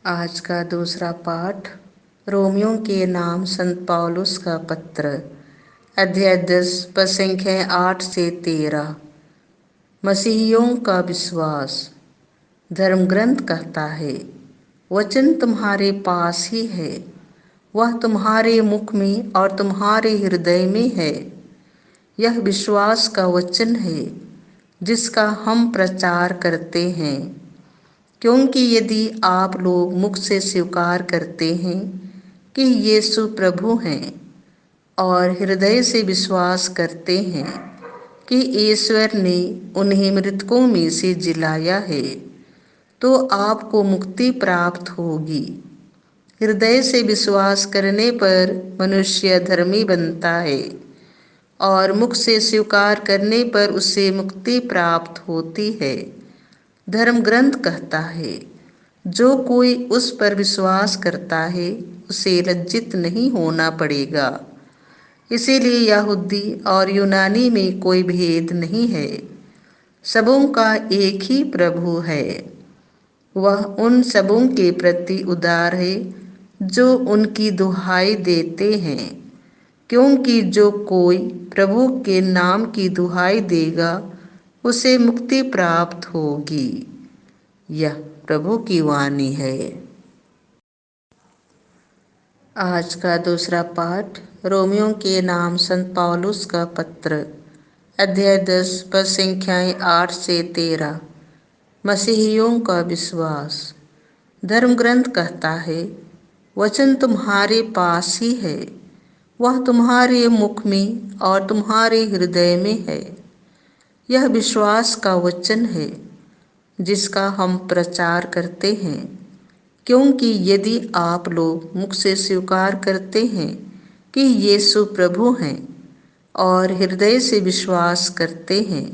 आज का दूसरा पाठ रोमियो के नाम संत पौलुस का पत्र, अध्याय 10 पद संख्या 8 से 13। मसीहियों का विश्वास। धर्म ग्रंथ कहता है, वचन तुम्हारे पास ही है, वह तुम्हारे मुख में और तुम्हारे हृदय में है। यह विश्वास का वचन है जिसका हम प्रचार करते हैं, क्योंकि यदि आप लोग मुख से स्वीकार करते हैं कि यीशु प्रभु हैं और हृदय से विश्वास करते हैं कि ईश्वर ने उन्हें मृतकों में से जिलाया है, तो आपको मुक्ति प्राप्त होगी। हृदय से विश्वास करने पर मनुष्य धर्मी बनता है और मुख से स्वीकार करने पर उसे मुक्ति प्राप्त होती है। धर्म ग्रंथ कहता है, जो कोई उस पर विश्वास करता है उसे लज्जित नहीं होना पड़ेगा। इसीलिए यहूदी और यूनानी में कोई भेद नहीं है, सबों का एक ही प्रभु है। वह उन सबों के प्रति उदार है जो उनकी दुहाई देते हैं, क्योंकि जो कोई प्रभु के नाम की दुहाई देगा उसे मुक्ति प्राप्त होगी। यह प्रभु की वाणी है। आज का दूसरा पाठ रोमियो के नाम संत पौलुस का पत्र, अध्याय 10 पद संख्याएं 8 से 13। मसीहियों का विश्वास। धर्म ग्रंथ कहता है, वचन तुम्हारे पास ही है, वह तुम्हारे मुख में और तुम्हारे हृदय में है। यह विश्वास का वचन है जिसका हम प्रचार करते हैं, क्योंकि यदि आप लोग मुख से स्वीकार करते हैं कि यीशु प्रभु हैं और हृदय से विश्वास करते हैं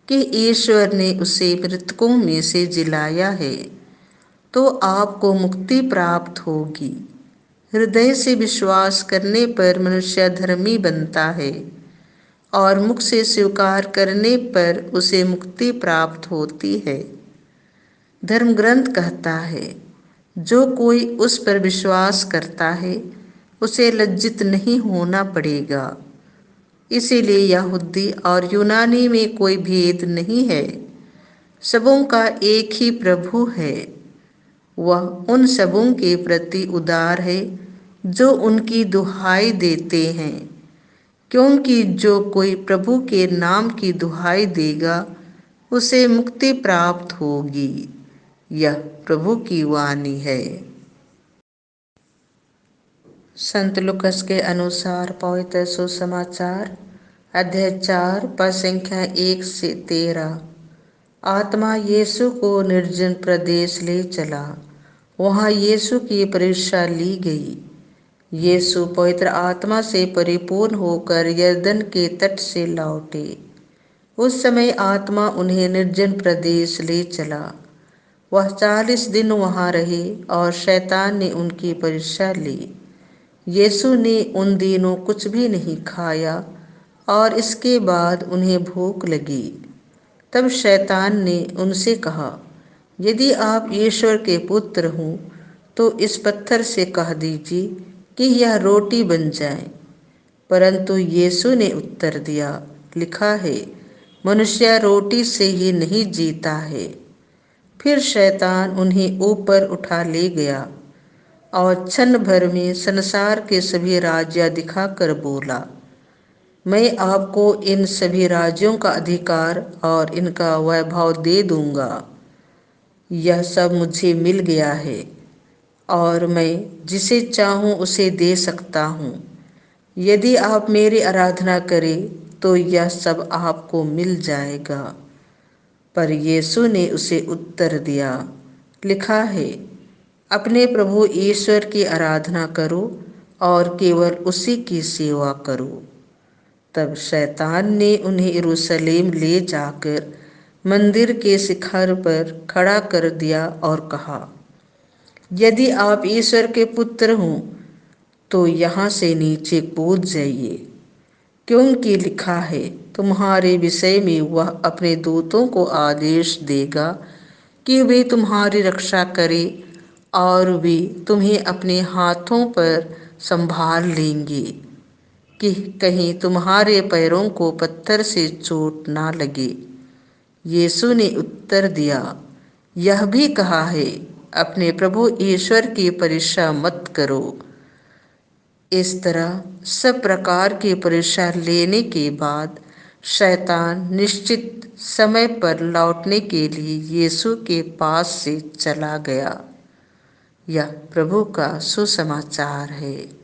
कि ईश्वर ने उसे मृतकों में से जिलाया है, तो आपको मुक्ति प्राप्त होगी। हृदय से विश्वास करने पर मनुष्य धर्मी बनता है और मुख से स्वीकार करने पर उसे मुक्ति प्राप्त होती है। धर्म ग्रंथ कहता है, जो कोई उस पर विश्वास करता है उसे लज्जित नहीं होना पड़ेगा। इसीलिए यहूदी और यूनानी में कोई भेद नहीं है, सबों का एक ही प्रभु है। वह उन सबों के प्रति उदार है जो उनकी दुहाई देते हैं, क्योंकि जो कोई प्रभु के नाम की दुहाई देगा उसे मुक्ति प्राप्त होगी। यह प्रभु की वाणी है। संत लूकास के अनुसार पवित्र सुसमाचार, अध्याय 4 पद संख्या 1 से 13। आत्मा यीशु को निर्जन प्रदेश ले चला, वहाँ यीशु की परीक्षा ली गई। यीशु पवित्र आत्मा से परिपूर्ण होकर यरदन के तट से लौटे। उस समय आत्मा उन्हें निर्जन प्रदेश ले चला। वह 40 दिन वहाँ रहे और शैतान ने उनकी परीक्षा ली। यीशु ने उन दिनों कुछ भी नहीं खाया और इसके बाद उन्हें भूख लगी। तब शैतान ने उनसे कहा, यदि आप ईश्वर के पुत्र हों तो इस पत्थर से कह दीजिए कि यह रोटी बन जाए। परंतु यीशु ने उत्तर दिया, लिखा है, मनुष्य रोटी से ही नहीं जीता है। फिर शैतान उन्हें ऊपर उठा ले गया और क्षण भर में संसार के सभी राज्य दिखाकर बोला, मैं आपको इन सभी राज्यों का अधिकार और इनका वैभव दे दूंगा। यह सब मुझे मिल गया है और मैं जिसे चाहूँ उसे दे सकता हूँ। यदि आप मेरी आराधना करें तो यह सब आपको मिल जाएगा। पर यीशु ने उसे उत्तर दिया, लिखा है, अपने प्रभु ईश्वर की आराधना करो और केवल उसी की सेवा करो। तब शैतान ने उन्हें यरूशलेम ले जाकर मंदिर के शिखर पर खड़ा कर दिया और कहा, यदि आप ईश्वर के पुत्र हों तो यहाँ से नीचे कूद जाइए, क्योंकि लिखा है, तुम्हारे विषय में वह अपने दूतों को आदेश देगा कि वे तुम्हारी रक्षा करें और वे तुम्हें अपने हाथों पर संभाल लेंगे कि कहीं तुम्हारे पैरों को पत्थर से चोट ना लगे। यीशु ने उत्तर दिया, यह भी कहा है, अपने प्रभु ईश्वर की परीक्षा मत करो। इस तरह सब प्रकार की परीक्षा लेने के बाद शैतान निश्चित समय पर लौटने के लिए यीशु के पास से चला गया। यह प्रभु का सुसमाचार है।